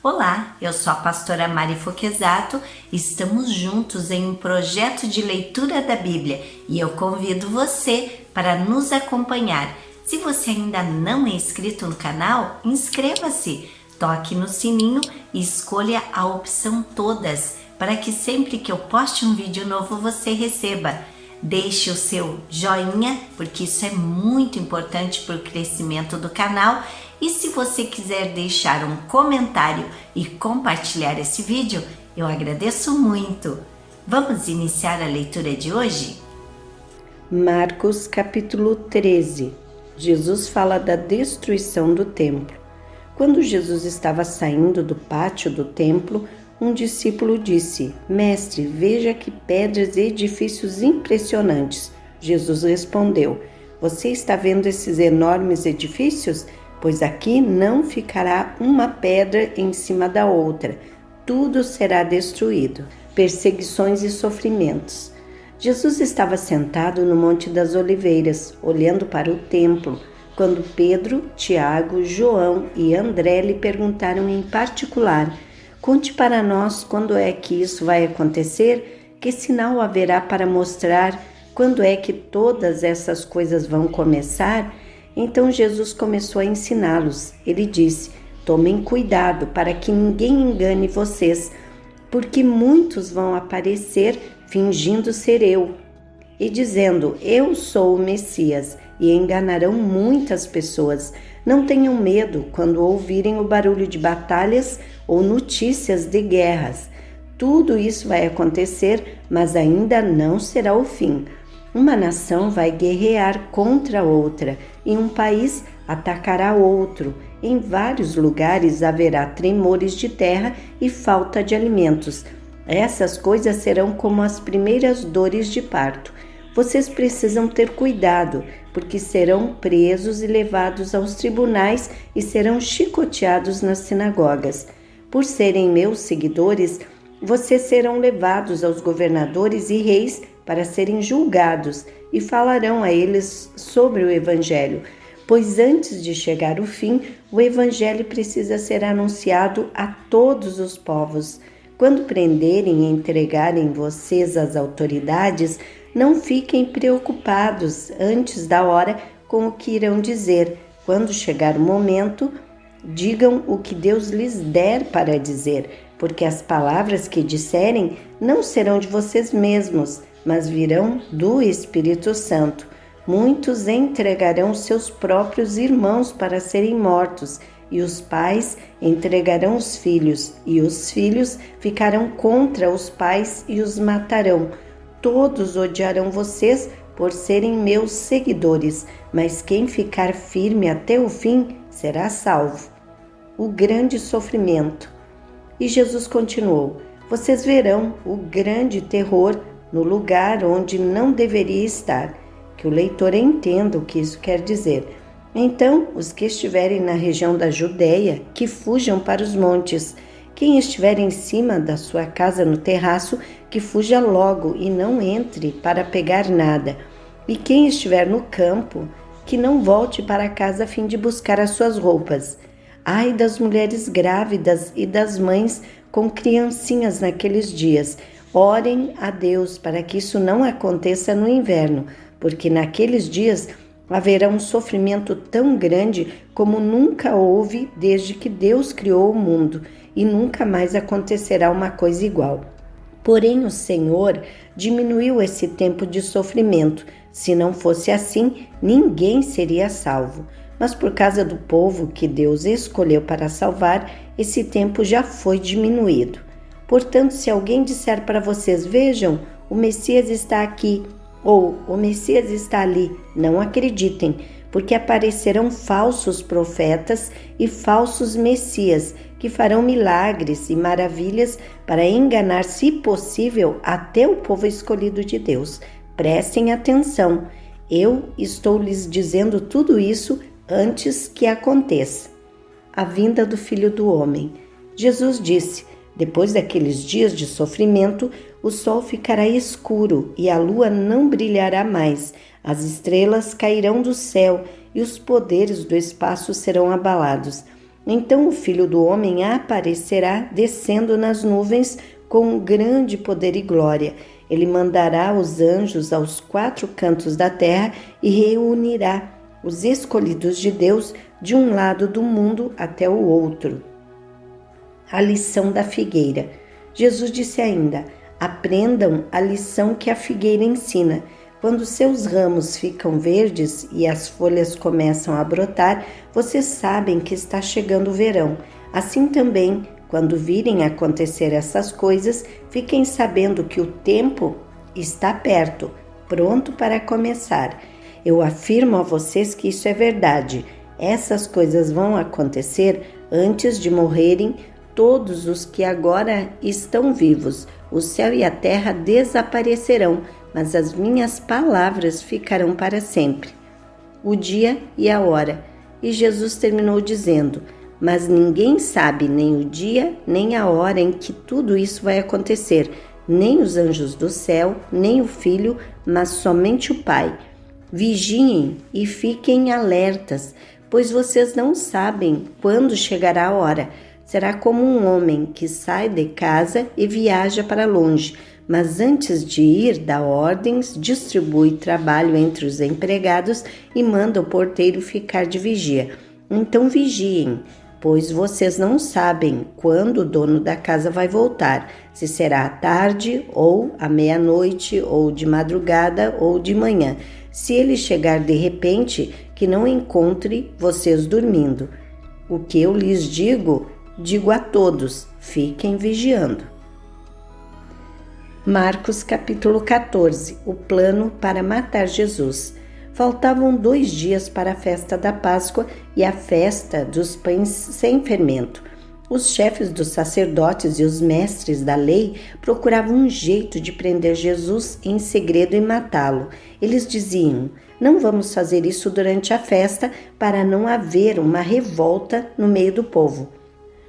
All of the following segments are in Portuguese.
Olá, eu sou a pastora Mari Foquesato, estamos juntos em um projeto de leitura da Bíblia e eu convido você para nos acompanhar. Se você ainda não é inscrito no canal, inscreva-se, toque no sininho e escolha a opção todas, para que sempre que eu poste um vídeo novo você receba. Deixe o seu joinha, porque isso é muito importante para o crescimento do canal. E se você quiser deixar um comentário e compartilhar esse vídeo, eu agradeço muito. Vamos iniciar a leitura de hoje? Marcos capítulo 13. Jesus fala da destruição do templo. Quando Jesus estava saindo do pátio do templo, um discípulo disse: Mestre, veja que pedras e edifícios impressionantes. Jesus respondeu: Você está vendo esses enormes edifícios? Pois aqui não ficará uma pedra em cima da outra. Tudo será destruído. Perseguições e sofrimentos. Jesus estava sentado no Monte das Oliveiras, olhando para o templo, quando Pedro, Tiago, João e André lhe perguntaram em particular: Conte para nós quando é que isso vai acontecer? Que sinal haverá para mostrar quando é que todas essas coisas vão começar? Então Jesus começou a ensiná-los. Ele disse: Tomem cuidado para que ninguém engane vocês, porque muitos vão aparecer fingindo ser eu e dizendo: Eu sou o Messias, e enganarão muitas pessoas. Não tenham medo quando ouvirem o barulho de batalhas ou notícias de guerras. Tudo isso vai acontecer, mas ainda não será o fim. Uma nação vai guerrear contra outra e um país atacará outro. Em vários lugares haverá tremores de terra e falta de alimentos. Essas coisas serão como as primeiras dores de parto. Vocês precisam ter cuidado, porque serão presos e levados aos tribunais e serão chicoteados nas sinagogas. Por serem meus seguidores, vocês serão levados aos governadores e reis para serem julgados e falarão a eles sobre o Evangelho, pois antes de chegar o fim, o Evangelho precisa ser anunciado a todos os povos. Quando prenderem e entregarem vocês às autoridades, não fiquem preocupados antes da hora com o que irão dizer. Quando chegar o momento, digam o que Deus lhes der para dizer, porque as palavras que disserem não serão de vocês mesmos, mas virão do Espírito Santo. Muitos entregarão seus próprios irmãos para serem mortos, e os pais entregarão os filhos, e os filhos ficarão contra os pais e os matarão. Todos odiarão vocês por serem meus seguidores, mas quem ficar firme até o fim será salvo. O grande sofrimento. E Jesus continuou: Vocês verão o grande terror no lugar onde não deveria estar. Que o leitor entenda o que isso quer dizer. Então, os que estiverem na região da Judeia, que fujam para os montes. Quem estiver em cima da sua casa no terraço, que fuja logo e não entre para pegar nada. E quem estiver no campo, que não volte para casa a fim de buscar as suas roupas. Ai das mulheres grávidas e das mães com criancinhas naqueles dias. Orem a Deus para que isso não aconteça no inverno, porque naqueles dias haverá um sofrimento tão grande como nunca houve desde que Deus criou o mundo, e nunca mais acontecerá uma coisa igual. Porém, o Senhor diminuiu esse tempo de sofrimento. Se não fosse assim, ninguém seria salvo. Mas por causa do povo que Deus escolheu para salvar, esse tempo já foi diminuído. Portanto, se alguém disser para vocês: Vejam, o Messias está aqui, ou o Messias está ali, não acreditem, porque aparecerão falsos profetas e falsos messias, que farão milagres e maravilhas para enganar, se possível, até o povo escolhido de Deus. Prestem atenção, eu estou lhes dizendo tudo isso antes que aconteça. A vinda do Filho do Homem. Jesus disse: Depois daqueles dias de sofrimento, o sol ficará escuro e a lua não brilhará mais. As estrelas cairão do céu e os poderes do espaço serão abalados. Então o Filho do Homem aparecerá descendo nas nuvens com grande poder e glória. Ele mandará os anjos aos 4 cantos da terra e reunirá os escolhidos de Deus de um lado do mundo até o outro. A lição da figueira. Jesus disse ainda: aprendam a lição que a figueira ensina. Quando seus ramos ficam verdes e as folhas começam a brotar, vocês sabem que está chegando o verão. Assim também, quando virem acontecer essas coisas, fiquem sabendo que o tempo está perto, pronto para começar. Eu afirmo a vocês que isso é verdade. Essas coisas vão acontecer antes de morrerem todos os que agora estão vivos. O céu e a terra desaparecerão, mas as minhas palavras ficarão para sempre. O dia e a hora. E Jesus terminou dizendo: mas ninguém sabe nem o dia nem a hora em que tudo isso vai acontecer, nem os anjos do céu, nem o Filho, mas somente o Pai. Vigiem e fiquem alertas, pois vocês não sabem quando chegará a hora. Será como um homem que sai de casa e viaja para longe, mas antes de ir dá ordens, distribui trabalho entre os empregados e manda o porteiro ficar de vigia. Então vigiem, pois vocês não sabem quando o dono da casa vai voltar, se será à tarde ou à meia-noite ou de madrugada ou de manhã. Se ele chegar de repente, que não encontre vocês dormindo. O que eu lhes digo a todos: fiquem vigiando. Marcos capítulo 14. O plano para matar Jesus. Faltavam 2 dias para a festa da Páscoa e a festa dos pães sem fermento. Os chefes dos sacerdotes e os mestres da lei procuravam um jeito de prender Jesus em segredo e matá-lo. Eles diziam: não vamos fazer isso durante a festa para não haver uma revolta no meio do povo.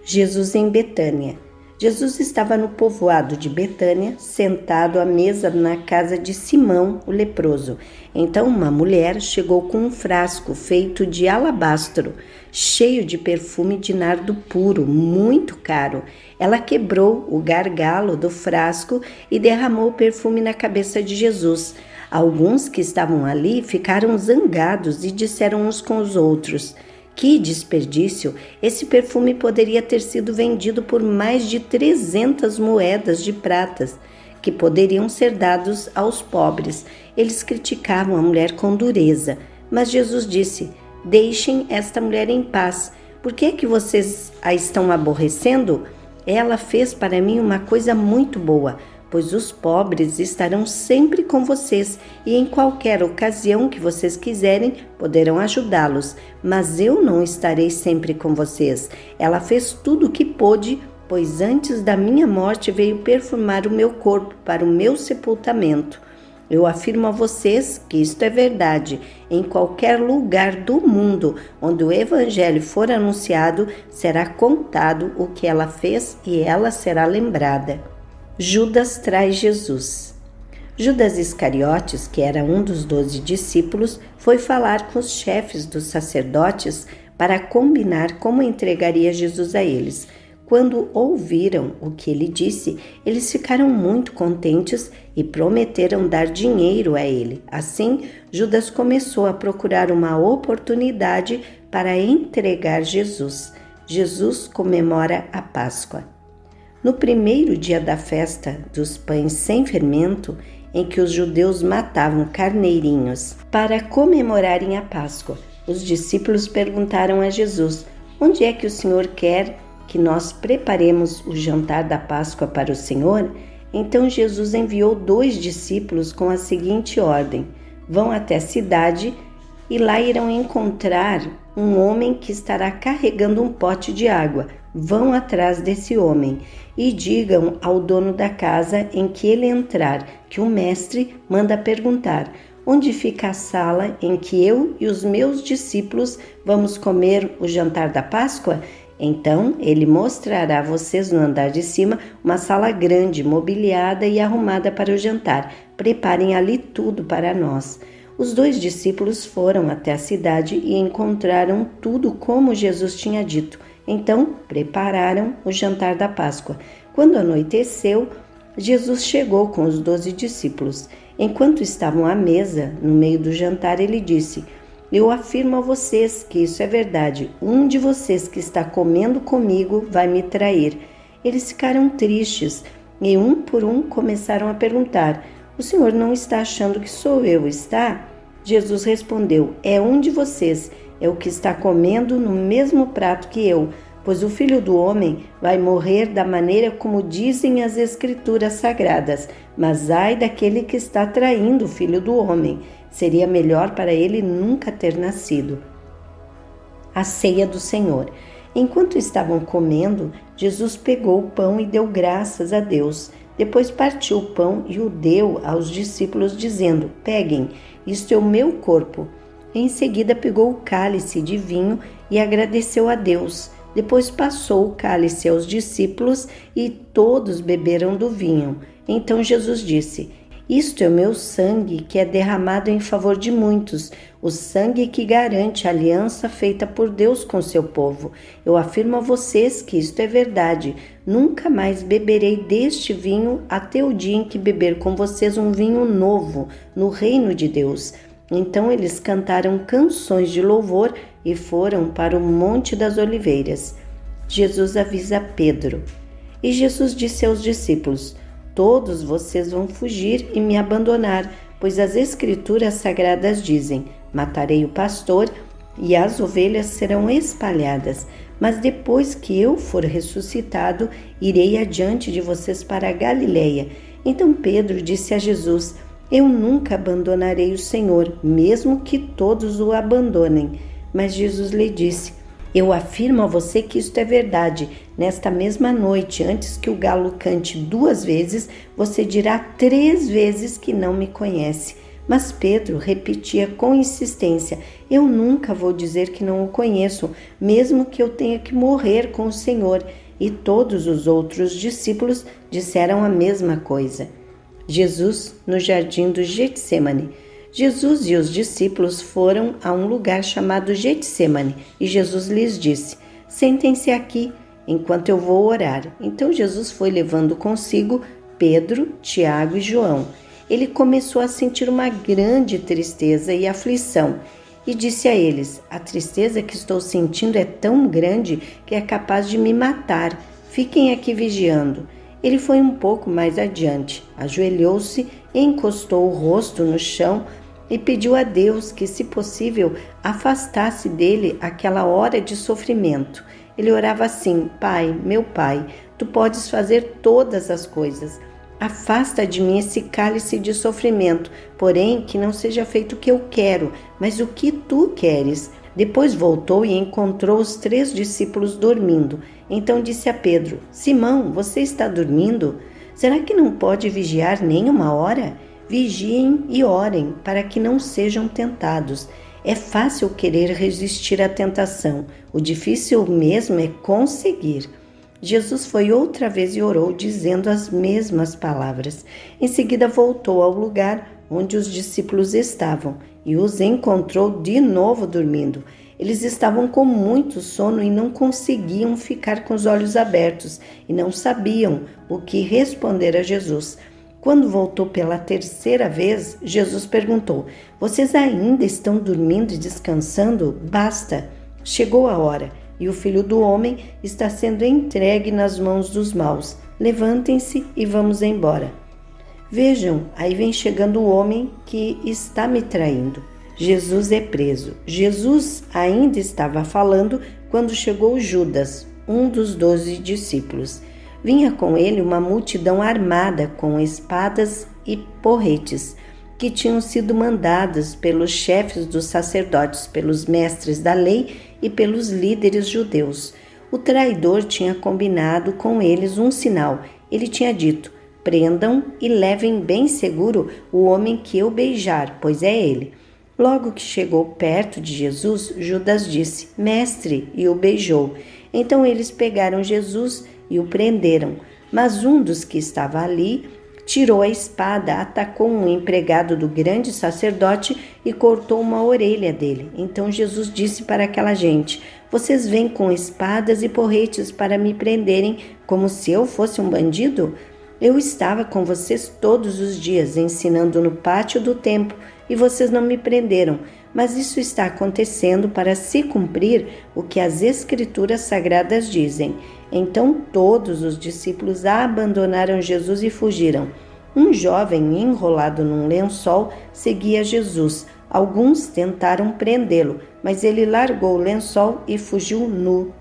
Jesus em Betânia. Jesus estava no povoado de Betânia, sentado à mesa na casa de Simão, o leproso. Então uma mulher chegou com um frasco feito de alabastro, cheio de perfume de nardo puro, muito caro. Ela quebrou o gargalo do frasco e derramou o perfume na cabeça de Jesus. Alguns que estavam ali ficaram zangados e disseram uns com os outros: que desperdício! Esse perfume poderia ter sido vendido por mais de 300 moedas de pratas, que poderiam ser dados aos pobres. Eles criticavam a mulher com dureza, mas Jesus disse: deixem esta mulher em paz. Por que é que vocês a estão aborrecendo? Ela fez para mim uma coisa muito boa, pois os pobres estarão sempre com vocês e em qualquer ocasião que vocês quiserem poderão ajudá-los, mas eu não estarei sempre com vocês. Ela fez tudo o que pôde, pois antes da minha morte veio perfumar o meu corpo para o meu sepultamento. Eu afirmo a vocês que isto é verdade. Em qualquer lugar do mundo onde o evangelho for anunciado, será contado o que ela fez e ela será lembrada. Judas traz Jesus. Judas Iscariotes, que era um dos 12 discípulos, foi falar com os chefes dos sacerdotes para combinar como entregaria Jesus a eles. Quando ouviram o que ele disse, eles ficaram muito contentes e prometeram dar dinheiro a ele. Assim, Judas começou a procurar uma oportunidade para entregar Jesus. Jesus comemora a Páscoa. No primeiro dia da festa dos pães sem fermento, em que os judeus matavam carneirinhos para comemorarem a Páscoa, os discípulos perguntaram a Jesus: onde é que o Senhor quer que nós preparemos o jantar da Páscoa para o Senhor? Então Jesus enviou 2 discípulos com a seguinte ordem: vão até a cidade e lá irão encontrar um homem que estará carregando um pote de água. Vão atrás desse homem e digam ao dono da casa em que ele entrar que o mestre manda perguntar: onde fica a sala em que eu e os meus discípulos vamos comer o jantar da Páscoa? Então ele mostrará a vocês no andar de cima uma sala grande, mobiliada e arrumada para o jantar. Preparem ali tudo para nós. Os 2 discípulos foram até a cidade e encontraram tudo como Jesus tinha dito. Então prepararam o jantar da Páscoa. Quando anoiteceu, Jesus chegou com os 12 discípulos. Enquanto estavam à mesa, no meio do jantar, ele disse: Eu afirmo a vocês que isso é verdade. Um de vocês que está comendo comigo vai me trair. Eles ficaram tristes e um por um começaram a perguntar: O senhor não está achando que sou eu, está? Jesus respondeu: É um de vocês, é o que está comendo no mesmo prato que eu, pois o Filho do Homem vai morrer da maneira como dizem as Escrituras Sagradas. Mas ai daquele que está traindo o Filho do Homem. Seria melhor para ele nunca ter nascido. A ceia do Senhor. Enquanto estavam comendo, Jesus pegou o pão e deu graças a Deus. Depois partiu o pão e o deu aos discípulos, dizendo: Peguem, isto é o meu corpo. Em seguida pegou o cálice de vinho e agradeceu a Deus. Depois passou o cálice aos discípulos e todos beberam do vinho. Então Jesus disse: Isto é o meu sangue que é derramado em favor de muitos, o sangue que garante a aliança feita por Deus com seu povo. Eu afirmo a vocês que isto é verdade. Nunca mais beberei deste vinho até o dia em que beber com vocês um vinho novo no reino de Deus. Então eles cantaram canções de louvor e foram para o Monte das Oliveiras. Jesus avisa Pedro. E Jesus disse aos discípulos: Todos vocês vão fugir e me abandonar, pois as Escrituras Sagradas dizem: Matarei o pastor e as ovelhas serão espalhadas. Mas depois que eu for ressuscitado, irei adiante de vocês para a Galileia. Então Pedro disse a Jesus: Eu nunca abandonarei o Senhor, mesmo que todos o abandonem. Mas Jesus lhe disse: Eu afirmo a você que isto é verdade. Nesta mesma noite, antes que o galo cante 2 vezes, você dirá 3 vezes que não me conhece. Mas Pedro repetia com insistência: Eu nunca vou dizer que não o conheço, mesmo que eu tenha que morrer com o Senhor. E todos os outros discípulos disseram a mesma coisa. Jesus no jardim do Getsêmani. Jesus e os discípulos foram a um lugar chamado Getsêmani e Jesus lhes disse: Sentem-se aqui enquanto eu vou orar. Então Jesus foi levando consigo Pedro, Tiago e João. Ele começou a sentir uma grande tristeza e aflição e disse a eles: A tristeza que estou sentindo é tão grande que é capaz de me matar. Fiquem aqui vigiando. Ele foi um pouco mais adiante, ajoelhou-se, encostou o rosto no chão e pediu a Deus que, se possível, afastasse dele aquela hora de sofrimento. Ele orava assim: Pai, meu Pai, Tu podes fazer todas as coisas. Afasta de mim esse cálice de sofrimento, porém que não seja feito o que eu quero, mas o que Tu queres. Depois voltou e encontrou os 3 discípulos dormindo. Então disse a Pedro: Simão, você está dormindo? Será que não pode vigiar nem 1 hora? Vigiem e orem, para que não sejam tentados. É fácil querer resistir à tentação, o difícil mesmo é conseguir. Jesus foi outra vez e orou, dizendo as mesmas palavras. Em seguida voltou ao lugar onde os discípulos estavam e os encontrou de novo dormindo. Eles estavam com muito sono e não conseguiam ficar com os olhos abertos e não sabiam o que responder a Jesus. Quando voltou pela 3ª vez, Jesus perguntou: Vocês ainda estão dormindo e descansando? Basta! Chegou a hora e o Filho do Homem está sendo entregue nas mãos dos maus. Levantem-se e vamos embora. Vejam, aí vem chegando o homem que está me traindo. Jesus é preso. Jesus ainda estava falando quando chegou Judas, um dos 12 discípulos. Vinha com ele uma multidão armada com espadas e porretes, que tinham sido mandadas pelos chefes dos sacerdotes, pelos mestres da lei e pelos líderes judeus. O traidor tinha combinado com eles um sinal. Ele tinha dito: Prendam e levem bem seguro o homem que eu beijar, pois é ele. Logo que chegou perto de Jesus, Judas disse: Mestre, e o beijou. Então eles pegaram Jesus e o prenderam. Mas um dos que estava ali tirou a espada, atacou um empregado do grande sacerdote e cortou uma orelha dele. Então Jesus disse para aquela gente: Vocês vêm com espadas e porretes para me prenderem como se eu fosse um bandido? Eu estava com vocês todos os dias, ensinando no pátio do templo, e vocês não me prenderam. Mas isso está acontecendo para se cumprir o que as Escrituras Sagradas dizem. Então todos os discípulos abandonaram Jesus e fugiram. Um jovem enrolado num lençol seguia Jesus. Alguns tentaram prendê-lo, mas ele largou o lençol e fugiu nu.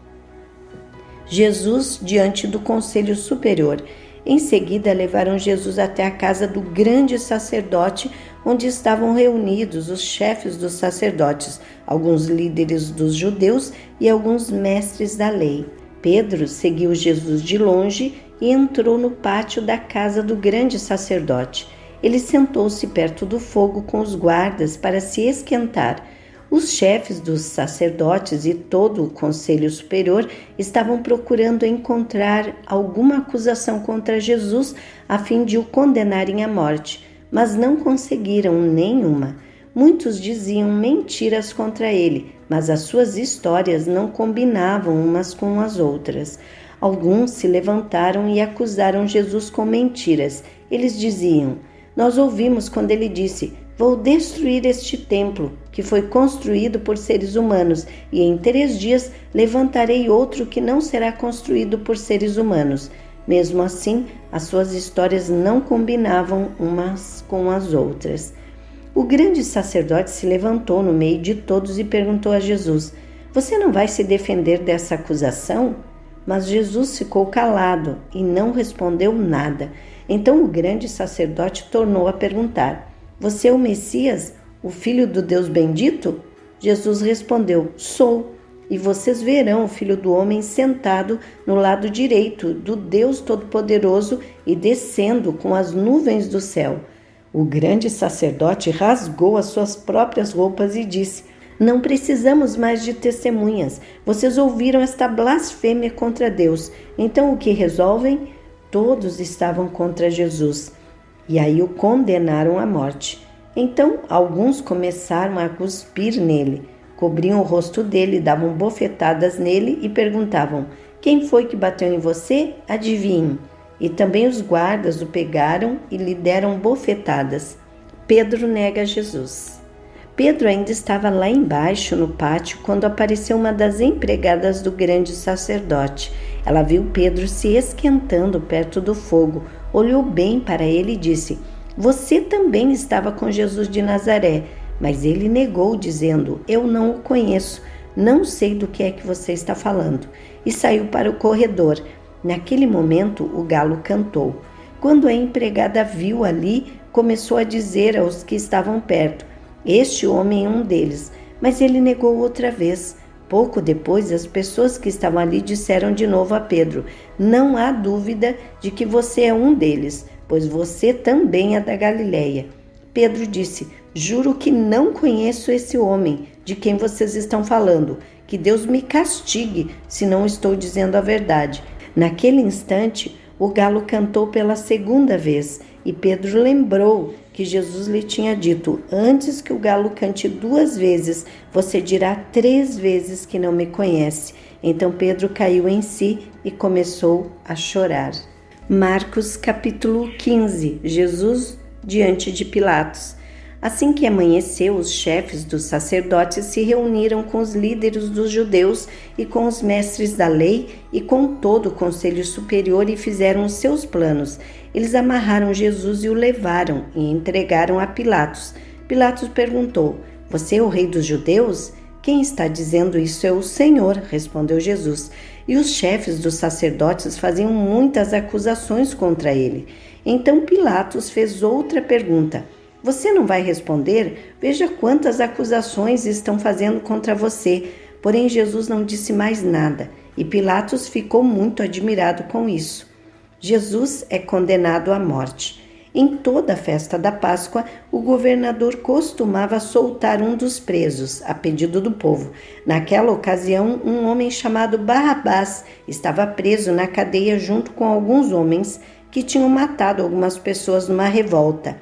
Jesus diante do Conselho Superior. Em seguida, levaram Jesus até a casa do grande sacerdote, onde estavam reunidos os chefes dos sacerdotes, alguns líderes dos judeus e alguns mestres da lei. Pedro seguiu Jesus de longe e entrou no pátio da casa do grande sacerdote. Ele sentou-se perto do fogo com os guardas para se esquentar. Os chefes dos sacerdotes e todo o conselho superior estavam procurando encontrar alguma acusação contra Jesus a fim de o condenarem à morte, mas não conseguiram nenhuma. Muitos diziam mentiras contra ele, mas as suas histórias não combinavam umas com as outras. Alguns se levantaram e acusaram Jesus com mentiras. Eles diziam: nós ouvimos quando ele disse: vou destruir este templo, que foi construído por seres humanos, e em 3 dias levantarei outro que não será construído por seres humanos. Mesmo assim, as suas histórias não combinavam umas com as outras. O grande sacerdote se levantou no meio de todos e perguntou a Jesus: você não vai se defender dessa acusação? Mas Jesus ficou calado e não respondeu nada. Então o grande sacerdote tornou a perguntar: você é o Messias, o Filho do Deus bendito? Jesus respondeu: sou, e vocês verão o Filho do Homem sentado no lado direito do Deus Todo-Poderoso e descendo com as nuvens do céu. O grande sacerdote rasgou as suas próprias roupas e disse: não precisamos mais de testemunhas. Vocês ouviram esta blasfêmia contra Deus. Então o que resolvem? Todos estavam contra Jesus. E aí o condenaram à morte. Então alguns começaram a cuspir nele, cobriam o rosto dele, davam bofetadas nele e perguntavam: quem foi que bateu em você? Adivinhe. E também os guardas o pegaram e lhe deram bofetadas. Pedro nega Jesus. Pedro ainda estava lá embaixo no pátio quando apareceu uma das empregadas do grande sacerdote. Ela viu Pedro se esquentando perto do fogo, olhou bem para ele e disse: você também estava com Jesus de Nazaré. Mas ele negou, dizendo: eu não o conheço, não sei do que é que você está falando. E saiu para o corredor. Naquele momento o galo cantou. Quando a empregada viu ali, começou a dizer aos que estavam perto: este homem é um deles. Mas ele negou outra vez. Pouco depois, as pessoas que estavam ali disseram de novo a Pedro: não há dúvida de que você é um deles, pois você também é da Galileia. Pedro disse: juro que não conheço esse homem de quem vocês estão falando. Que Deus me castigue se não estou dizendo a verdade. Naquele instante, o galo cantou pela 2ª vez e Pedro lembrou que Jesus lhe tinha dito: antes que o galo cante 2 vezes, você dirá 3 vezes que não me conhece. Então Pedro caiu em si e começou a chorar. Marcos capítulo 15. Jesus diante de Pilatos. Assim que amanheceu, os chefes dos sacerdotes se reuniram com os líderes dos judeus e com os mestres da lei e com todo o conselho superior e fizeram os seus planos. Eles amarraram Jesus e o levaram e entregaram a Pilatos. Pilatos perguntou: você é o rei dos judeus? Quem está dizendo isso é o Senhor, respondeu Jesus. E os chefes dos sacerdotes faziam muitas acusações contra ele. Então Pilatos fez outra pergunta: você não vai responder? Veja quantas acusações estão fazendo contra você. Porém Jesus não disse mais nada, e Pilatos ficou muito admirado com isso. Jesus é condenado à morte. Em toda a festa da Páscoa, o governador costumava soltar um dos presos, a pedido do povo. Naquela ocasião, um homem chamado Barrabás estava preso na cadeia junto com alguns homens que tinham matado algumas pessoas numa revolta.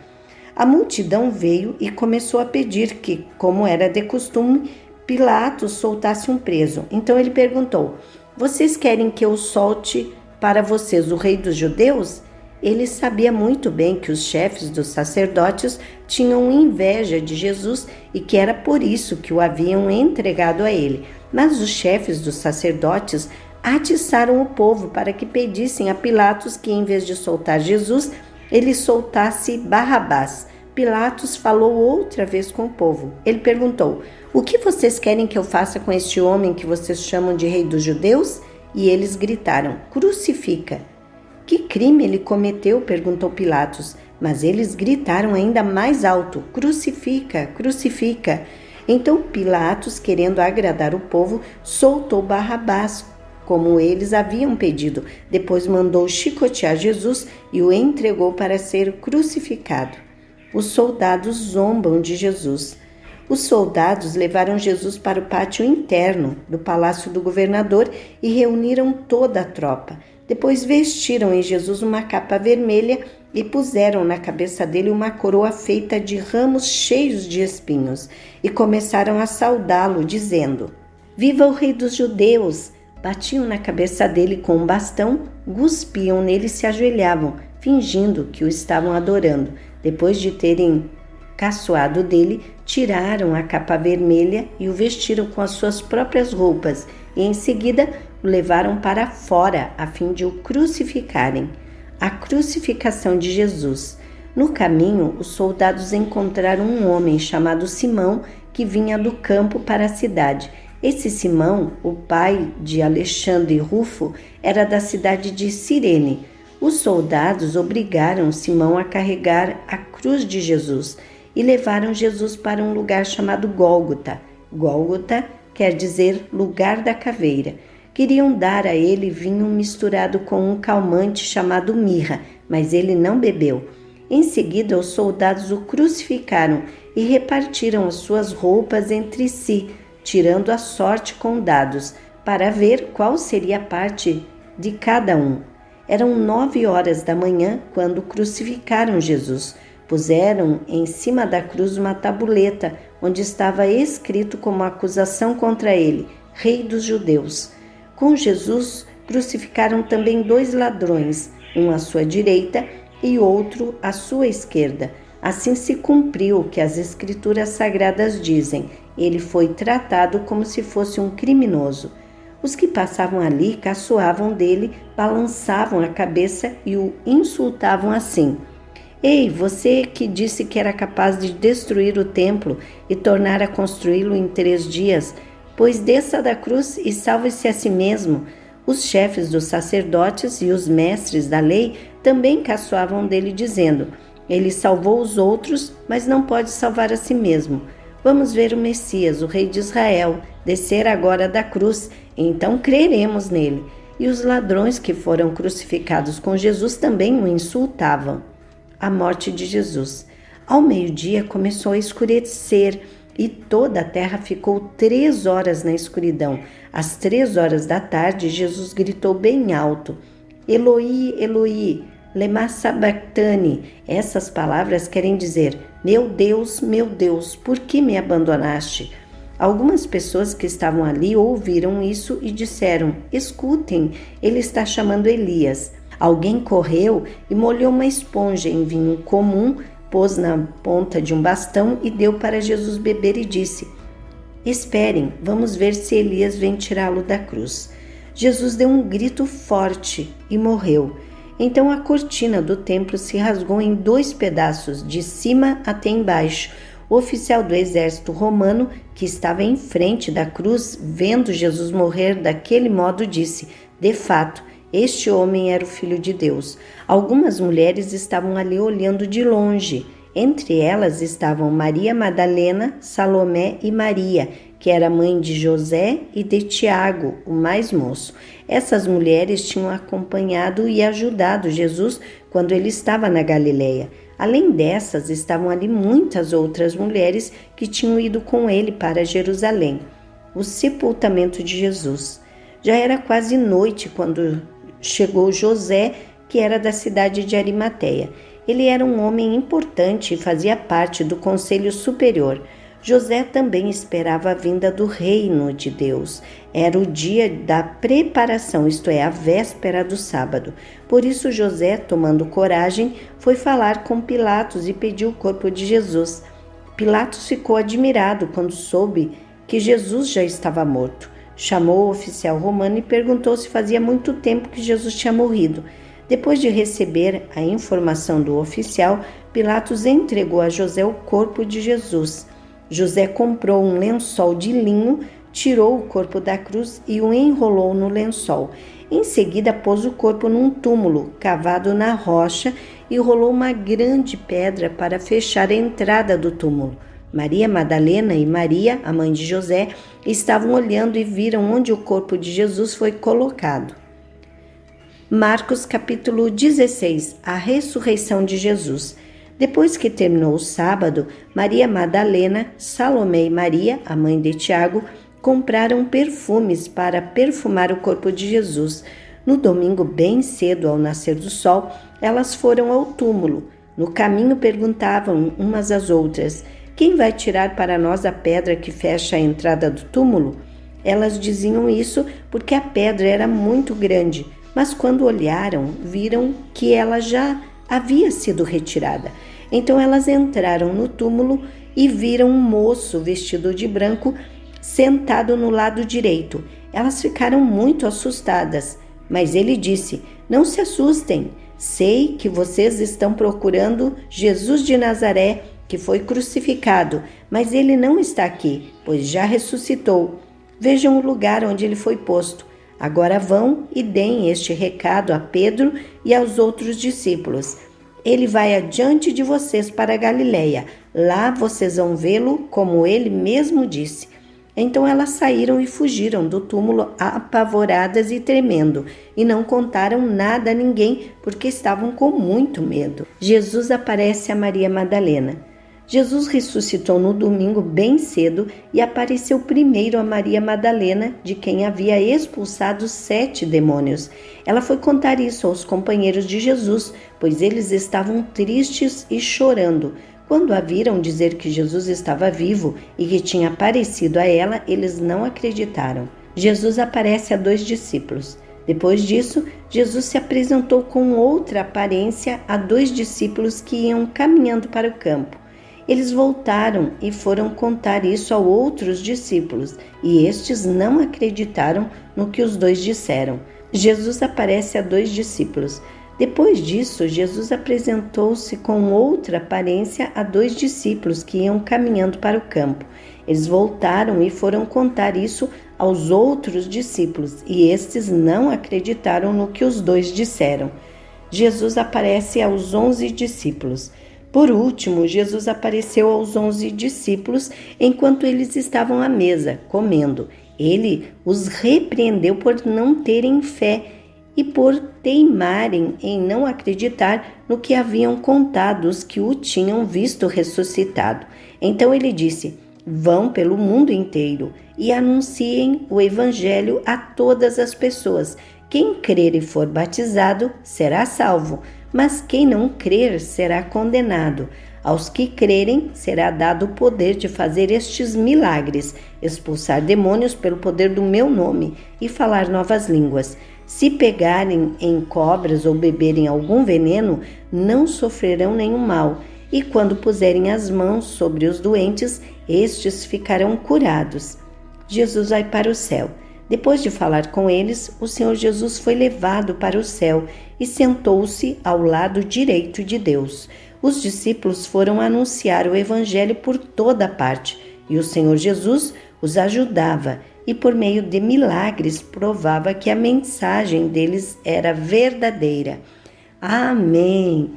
A multidão veio e começou a pedir que, como era de costume, Pilatos soltasse um preso. Então ele perguntou: vocês querem que eu solte para vocês o rei dos judeus? Ele sabia muito bem que os chefes dos sacerdotes tinham inveja de Jesus e que era por isso que o haviam entregado a ele. Mas os chefes dos sacerdotes atiçaram o povo para que pedissem a Pilatos que, em vez de soltar Jesus, ele soltasse Barrabás. Pilatos falou outra vez com o povo. Ele perguntou: o que vocês querem que eu faça com este homem que vocês chamam de rei dos judeus? E eles gritaram: crucifica. Que crime ele cometeu? Perguntou Pilatos. Mas eles gritaram ainda mais alto: crucifica, crucifica. Então Pilatos, querendo agradar o povo, soltou Barrabás, como eles haviam pedido. Depois mandou chicotear Jesus e o entregou para ser crucificado. Os soldados zombam de Jesus. Os soldados levaram Jesus para o pátio interno do palácio do governador e reuniram toda a tropa. Depois vestiram em Jesus uma capa vermelha e puseram na cabeça dele uma coroa feita de ramos cheios de espinhos e começaram a saudá-lo, dizendo: viva o rei dos judeus! Batiam na cabeça dele com um bastão, cuspiam nele e se ajoelhavam, fingindo que o estavam adorando. Depois de terem caçoado dele, tiraram a capa vermelha e o vestiram com as suas próprias roupas e em seguida o levaram para fora a fim de o crucificarem. A crucificação de Jesus. No caminho, os soldados encontraram um homem chamado Simão que vinha do campo para a cidade. Esse Simão, o pai de Alexandre e Rufo, era da cidade de Cirene. Os soldados obrigaram Simão a carregar a cruz de Jesus e levaram Jesus para um lugar chamado Gólgota. Gólgota quer dizer lugar da caveira. Queriam dar a ele vinho misturado com um calmante chamado mirra, mas ele não bebeu. Em seguida, os soldados o crucificaram e repartiram as suas roupas entre si, tirando a sorte com dados, para ver qual seria a parte de cada um. Eram 9h da manhã quando crucificaram Jesus. Puseram em cima da cruz uma tabuleta, onde estava escrito como acusação contra ele: Rei dos Judeus. Com Jesus, crucificaram também 2 ladrões, um à sua direita e outro à sua esquerda. Assim se cumpriu o que as Escrituras Sagradas dizem: ele foi tratado como se fosse um criminoso. Os que passavam ali caçoavam dele, balançavam a cabeça e o insultavam assim: Ei, você que disse que era capaz de destruir o templo e tornar a construí-lo em 3 dias, pois desça da cruz e salve-se a si mesmo. Os chefes dos sacerdotes e os mestres da lei também caçoavam dele, dizendo: ele salvou os outros, mas não pode salvar a si mesmo. Vamos ver o Messias, o rei de Israel, descer agora da cruz, e então creremos nele. E os ladrões que foram crucificados com Jesus também o insultavam. A morte de Jesus. Ao meio-dia começou a escurecer e toda a terra ficou 3 horas na escuridão. Às 3h da tarde, Jesus gritou bem alto: Eloi, Eloi, lema sabachthani. Essas palavras querem dizer: meu Deus, por que me abandonaste? Algumas pessoas que estavam ali ouviram isso e disseram: escutem, ele está chamando Elias. Alguém correu e molhou uma esponja em vinho comum, pôs na ponta de um bastão e deu para Jesus beber e disse: esperem, vamos ver se Elias vem tirá-lo da cruz. Jesus deu um grito forte e morreu. Então a cortina do templo se rasgou em 2 pedaços, de cima até embaixo. O oficial do exército romano, que estava em frente da cruz, vendo Jesus morrer daquele modo, disse: de fato, este homem era o Filho de Deus. Algumas mulheres estavam ali olhando de longe. Entre elas estavam Maria Madalena, Salomé e Maria, que era mãe de José e de Tiago, o mais moço. Essas mulheres tinham acompanhado e ajudado Jesus quando ele estava na Galileia. Além dessas, estavam ali muitas outras mulheres que tinham ido com ele para Jerusalém. O sepultamento de Jesus. Já era quase noite quando chegou José, que era da cidade de Arimateia. Ele era um homem importante e fazia parte do conselho superior. José também esperava a vinda do reino de Deus. Era o dia da preparação, isto é, a véspera do sábado. Por isso José, tomando coragem, foi falar com Pilatos e pediu o corpo de Jesus. Pilatos ficou admirado quando soube que Jesus já estava morto. Chamou o oficial romano e perguntou se fazia muito tempo que Jesus tinha morrido. Depois de receber a informação do oficial, Pilatos entregou a José o corpo de Jesus. José comprou um lençol de linho, tirou o corpo da cruz e o enrolou no lençol. Em seguida, pôs o corpo num túmulo cavado na rocha e rolou uma grande pedra para fechar a entrada do túmulo. Maria Madalena e Maria, a mãe de José, estavam olhando e viram onde o corpo de Jesus foi colocado. Marcos capítulo 16, a ressurreição de Jesus. Depois que terminou o sábado, Maria Madalena, Salomé e Maria, a mãe de Tiago, compraram perfumes para perfumar o corpo de Jesus. No domingo, bem cedo, ao nascer do sol, elas foram ao túmulo. No caminho perguntavam umas às outras: quem vai tirar para nós a pedra que fecha a entrada do túmulo? Elas diziam isso porque a pedra era muito grande, mas quando olharam, viram que ela já havia sido retirada. Então elas entraram no túmulo e viram um moço vestido de branco sentado no lado direito. Elas ficaram muito assustadas, mas ele disse: não se assustem, sei que vocês estão procurando Jesus de Nazaré, que foi crucificado, mas ele não está aqui, pois já ressuscitou. Vejam o lugar onde ele foi posto. Agora vão e deem este recado a Pedro e aos outros discípulos. Ele vai adiante de vocês para a Galileia. Lá vocês vão vê-lo, como ele mesmo disse. Então elas saíram e fugiram do túmulo apavoradas e tremendo, e não contaram nada a ninguém, porque estavam com muito medo. Jesus aparece a Maria Madalena. Jesus ressuscitou no domingo bem cedo e apareceu primeiro a Maria Madalena, de quem havia expulsado 7 demônios. Ela foi contar isso aos companheiros de Jesus, pois eles estavam tristes e chorando. Quando a viram dizer que Jesus estava vivo e que tinha aparecido a ela, eles não acreditaram. Jesus aparece a 2 discípulos. Depois disso, Jesus se apresentou com outra aparência a 2 discípulos que iam caminhando para o campo. Eles voltaram e foram contar isso a outros discípulos, e estes não acreditaram no que os 2 disseram. Jesus aparece a 2 discípulos. Depois disso, Jesus apresentou-se com outra aparência a 2 discípulos que iam caminhando para o campo. Eles voltaram e foram contar isso aos outros discípulos, e estes não acreditaram no que os 2 disseram. Jesus aparece aos 11 discípulos. Por último, Jesus apareceu aos 11 discípulos enquanto eles estavam à mesa, comendo. Ele os repreendeu por não terem fé e por teimarem em não acreditar no que haviam contado os que o tinham visto ressuscitado. Então ele disse: vão pelo mundo inteiro e anunciem o evangelho a todas as pessoas. Quem crer e for batizado será salvo, mas quem não crer será condenado. Aos que crerem será dado o poder de fazer estes milagres, expulsar demônios pelo poder do meu nome e falar novas línguas. Se pegarem em cobras ou beberem algum veneno, não sofrerão nenhum mal, e quando puserem as mãos sobre os doentes, estes ficarão curados. Jesus vai para o céu. Depois de falar com eles, o Senhor Jesus foi levado para o céu e sentou-se ao lado direito de Deus. Os discípulos foram anunciar o evangelho por toda parte, e o Senhor Jesus os ajudava e por meio de milagres provava que a mensagem deles era verdadeira. Amém!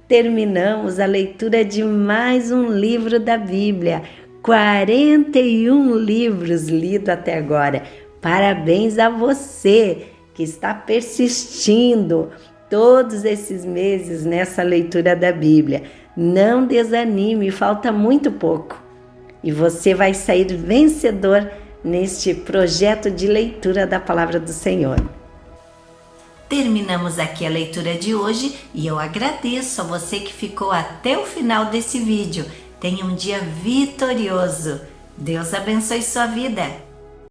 Terminamos a leitura de mais um livro da Bíblia. 41 livros lidos até agora. Parabéns a você que está persistindo todos esses meses nessa leitura da Bíblia. Não desanime, falta muito pouco. E você vai sair vencedor neste projeto de leitura da Palavra do Senhor. Terminamos aqui a leitura de hoje e eu agradeço a você que ficou até o final desse vídeo. Tenha um dia vitorioso. Deus abençoe sua vida.